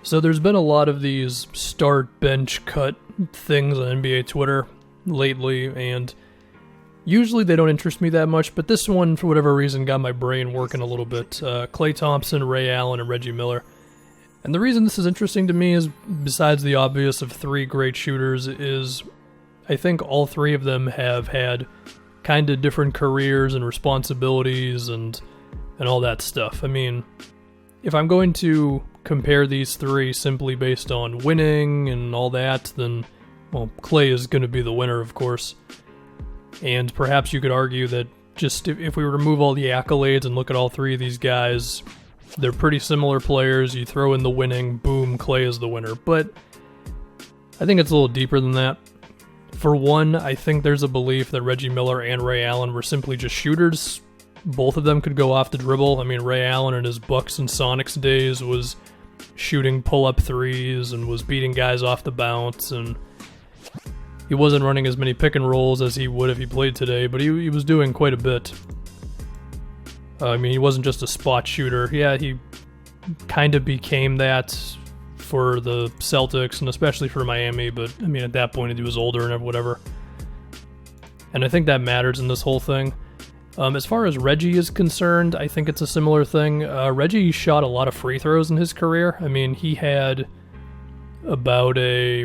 So there's been a lot of these start, bench, cut things on NBA Twitter lately, and usually they don't interest me that much, but this one, for whatever reason, got my brain working a little bit. Klay Thompson, Ray Allen, and Reggie Miller. And the reason this is interesting to me is, besides the obvious of three great shooters, is I think all three of them have had kind of different careers and responsibilities and all that stuff. I mean, if I'm going to compare these three simply based on winning and all that, then, well, Klay is going to be the winner, of course. And perhaps you could argue that just if we remove all the accolades and look at all three of these guys, they're pretty similar players. You throw in the winning, boom, Klay is the winner. But I think it's a little deeper than that. For one, I think there's a belief that Reggie Miller and Ray Allen were simply just shooters. Both of them could go off the dribble. I mean, Ray Allen in his Bucks and Sonics days was shooting pull-up threes and was beating guys off the bounce, and he wasn't running as many pick and rolls as he would if he played today, but he was doing quite a bit. I mean, he wasn't just a spot shooter. Yeah, he kind of became that for the Celtics and especially for Miami, but I mean, at that point he was older and whatever. And I think that matters in this whole thing. As far as Reggie is concerned, I think it's a similar thing. Reggie shot a lot of free throws in his career. I mean, he had about a,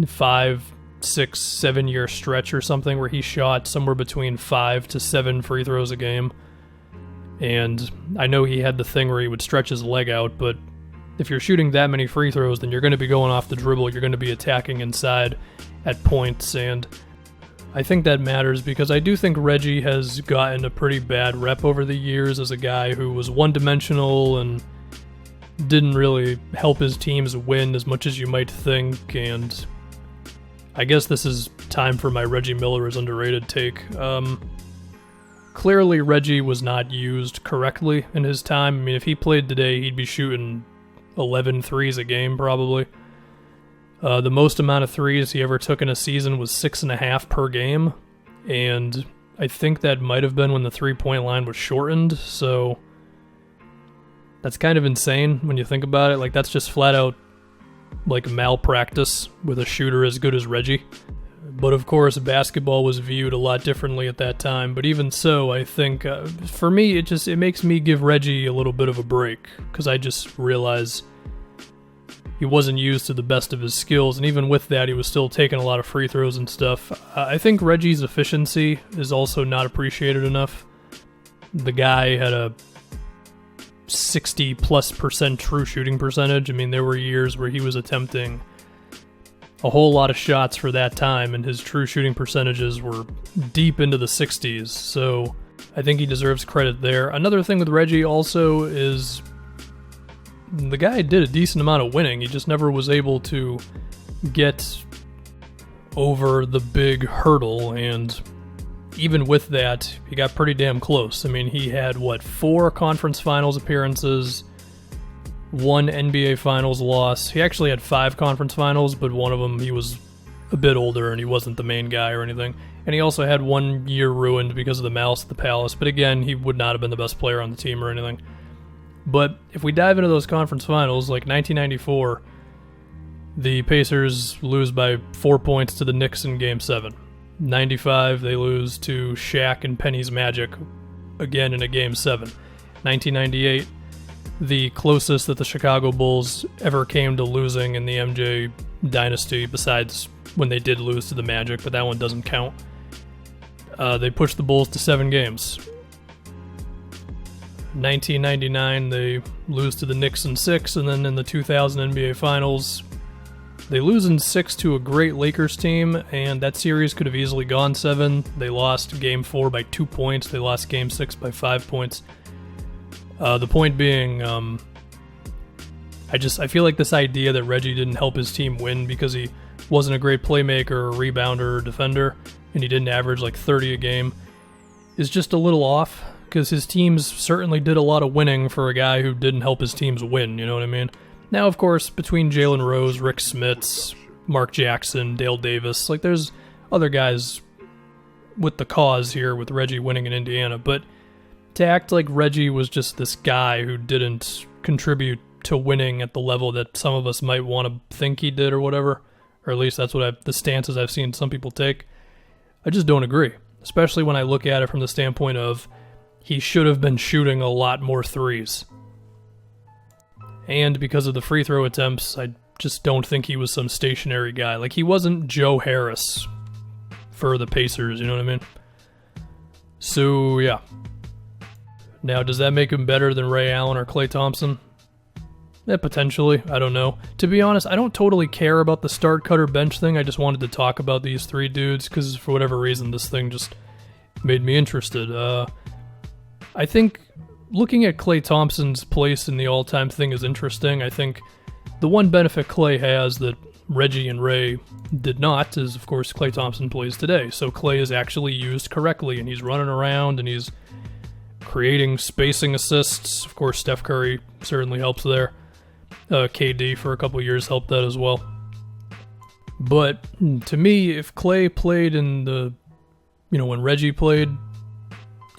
5, 6, 7 year stretch or something where he shot somewhere between 5 to 7 free throws a game. And I know he had the thing where he would stretch his leg out, but if you're shooting that many free throws, then you're going to be going off the dribble, you're going to be attacking inside at points, and I think that matters because I do think Reggie has gotten a pretty bad rep over the years as a guy who was one-dimensional and didn't really help his teams win as much as you might think, and I guess this is time for my Reggie Miller is underrated take. Clearly, Reggie was not used correctly in his time. I mean, if he played today, he'd be shooting 11 threes a game, probably. The most amount of threes he ever took in a season was 6.5 per game, and I think that might have been when the three-point line was shortened, so that's kind of insane when you think about it. Like, that's just flat out, like, malpractice with a shooter as good as Reggie. But of course, basketball was viewed a lot differently at that time, but even so, I think, for me, it makes me give Reggie a little bit of a break, because I just realize he wasn't used to the best of his skills, and even with that, he was still taking a lot of free throws and stuff. I think Reggie's efficiency is also not appreciated enough. The guy had a 60+% true shooting percentage. I mean, there were years where he was attempting a whole lot of shots for that time, and his true shooting percentages were deep into the 60s, so I think he deserves credit there. Another thing with Reggie also is the guy did a decent amount of winning. He just never was able to get over the big hurdle, and even with that, he got pretty damn close. I mean, he had, 4 conference finals appearances, 1 NBA finals loss. He actually had 5 conference finals, but one of them he was a bit older and he wasn't the main guy or anything. And he also had 1 year ruined because of the malice at the Palace, but again, he would not have been the best player on the team or anything. But if we dive into those conference finals, like 1994, the Pacers lose by 4 points to the Knicks in Game 7. 95, they lose to Shaq and Penny's Magic, again in a Game 7. 1998, the closest that the Chicago Bulls ever came to losing in the MJ dynasty, besides when they did lose to the Magic, but that one doesn't count. They pushed the Bulls to 7 games. 1999, they lose to the Knicks in 6, and then in the 2000 NBA Finals, they lose in 6 to a great Lakers team, and that series could have easily gone 7. They lost Game 4 by 2 points. They lost Game 6 by 5 points. The point being, I feel like this idea that Reggie didn't help his team win because he wasn't a great playmaker or rebounder or defender, and he didn't average like 30 a game, is just a little off, because his teams certainly did a lot of winning for a guy who didn't help his teams win, you know what I mean? Now, of course, between Jalen Rose, Rick Smits, Mark Jackson, Dale Davis, like there's other guys with the cause here with Reggie winning in Indiana, but to act like Reggie was just this guy who didn't contribute to winning at the level that some of us might want to think he did or whatever, or at least that's what the stances I've seen some people take. I just don't agree, especially when I look at it from the standpoint of he should have been shooting a lot more threes. And because of the free throw attempts, I just don't think he was some stationary guy. Like, he wasn't Joe Harris for the Pacers, you know what I mean? So, yeah. Now, does that make him better than Ray Allen or Klay Thompson? Potentially. I don't know. To be honest, I don't totally care about the start, cut, or bench thing. I just wanted to talk about these three dudes because for whatever reason, this thing just made me interested. I think looking at Klay Thompson's place in the all-time thing is interesting. I think the one benefit Klay has that Reggie and Ray did not is, of course, Klay Thompson plays today. So Klay is actually used correctly, and he's running around, and he's creating spacing assists. Of course, Steph Curry certainly helps there. KD for a couple years helped that as well. But to me, if Klay played in when Reggie played,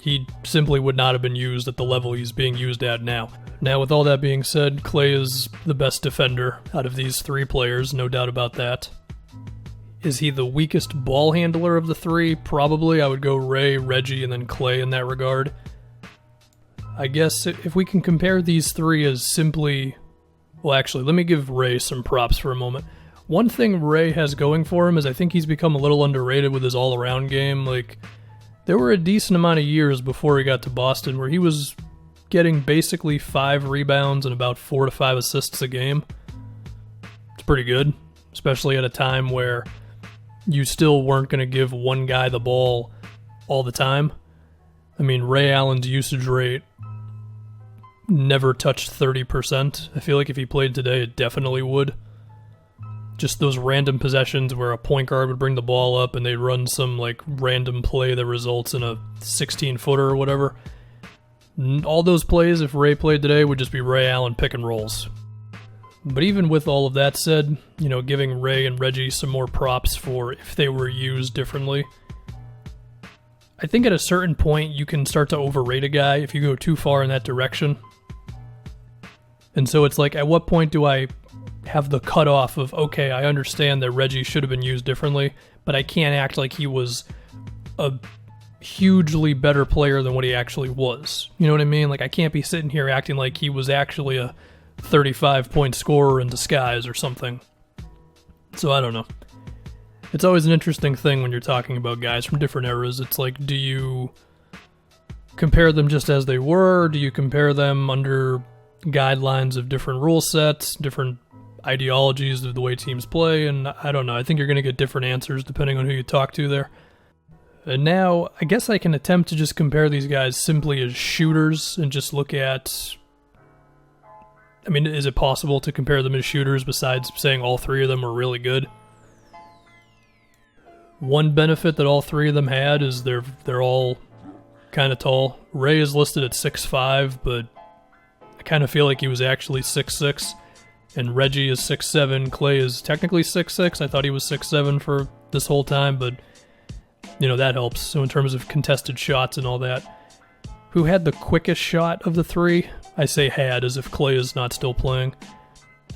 he simply would not have been used at the level he's being used at now. Now, with all that being said, Klay is the best defender out of these three players, no doubt about that. Is he the weakest ball handler of the three? Probably. I would go Ray, Reggie, and then Klay in that regard. I guess if we can compare these three as simply... Well, actually, let me give Ray some props for a moment. One thing Ray has going for him is I think he's become a little underrated with his all-around game. Like, there were a decent amount of years before he got to Boston where he was getting basically 5 rebounds and about 4 to 5 assists a game. It's pretty good, especially at a time where you still weren't going to give one guy the ball all the time. I mean, Ray Allen's usage rate never touched 30%. I feel like if he played today, it definitely would. Just those random possessions where a point guard would bring the ball up and they'd run some like random play that results in a 16-footer or whatever. All those plays, if Ray played today, would just be Ray Allen pick and rolls. But even with all of that said, giving Ray and Reggie some more props for if they were used differently, I think at a certain point you can start to overrate a guy if you go too far in that direction. And so it's like, at what point do I have the cutoff of, okay, I understand that Reggie should have been used differently, but I can't act like he was a hugely better player than what he actually was. You know what I mean? Like, I can't be sitting here acting like he was actually a 35-point scorer in disguise or something. So I don't know. It's always an interesting thing when you're talking about guys from different eras. It's like, do you compare them just as they were? Do you compare them under guidelines of different rule sets, different ideologies of the way teams play? And I don't know. I think you're going to get different answers depending on who you talk to there. And now, I guess I can attempt to just compare these guys simply as shooters and just look at... I mean, is it possible to compare them as shooters besides saying all three of them were really good? One benefit that all three of them had is they're all kind of tall. Ray is listed at 6'5", but I kind of feel like he was actually 6'6", and Reggie is 6'7". Klay is technically 6'6". I thought he was 6'7" for this whole time, but that helps. So in terms of contested shots and all that, who had the quickest shot of the three? I say had, as if Klay is not still playing.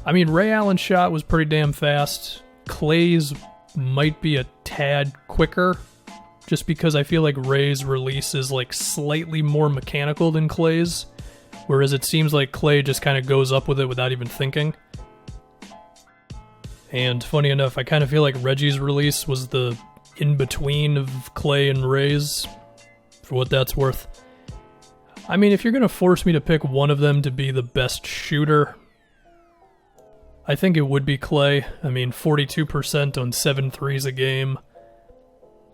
I mean, Ray Allen's shot was pretty damn fast. Klay's might be a tad quicker, just because I feel like Ray's release is like slightly more mechanical than Klay's, whereas it seems like Klay just kind of goes up with it without even thinking. And funny enough, I kind of feel like Reggie's release was the in-between of Klay and Ray's, for what that's worth. I mean, if you're going to force me to pick one of them to be the best shooter, I think it would be Klay. I mean, 42% on 7 threes a game.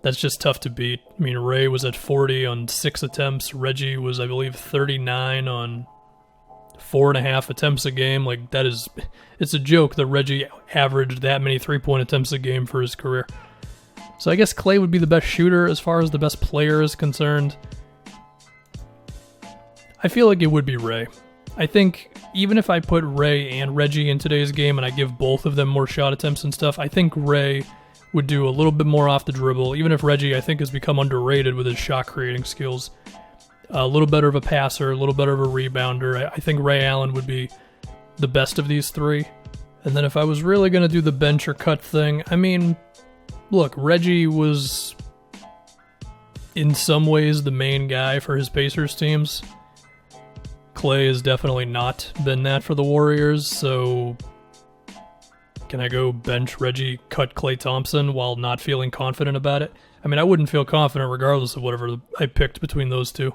That's just tough to beat. I mean, Ray was at 40 on 6 attempts. Reggie was, I believe, 39 on 4.5 attempts a game. Like, it's a joke that Reggie averaged that many 3-point attempts a game for his career. So I guess Klay would be the best shooter as far as the best player is concerned. I feel like it would be Ray. I think even if I put Ray and Reggie in today's game and I give both of them more shot attempts and stuff, I think Ray would do a little bit more off the dribble, even if Reggie, I think, has become underrated with his shot creating skills. A little better of a passer, a little better of a rebounder. I think Ray Allen would be the best of these three. And then if I was really going to do the bench or cut thing, I mean, look, Reggie was in some ways the main guy for his Pacers teams. Klay has definitely not been that for the Warriors, so can I go bench Reggie, cut Klay Thompson while not feeling confident about it? I mean, I wouldn't feel confident regardless of whatever I picked between those two.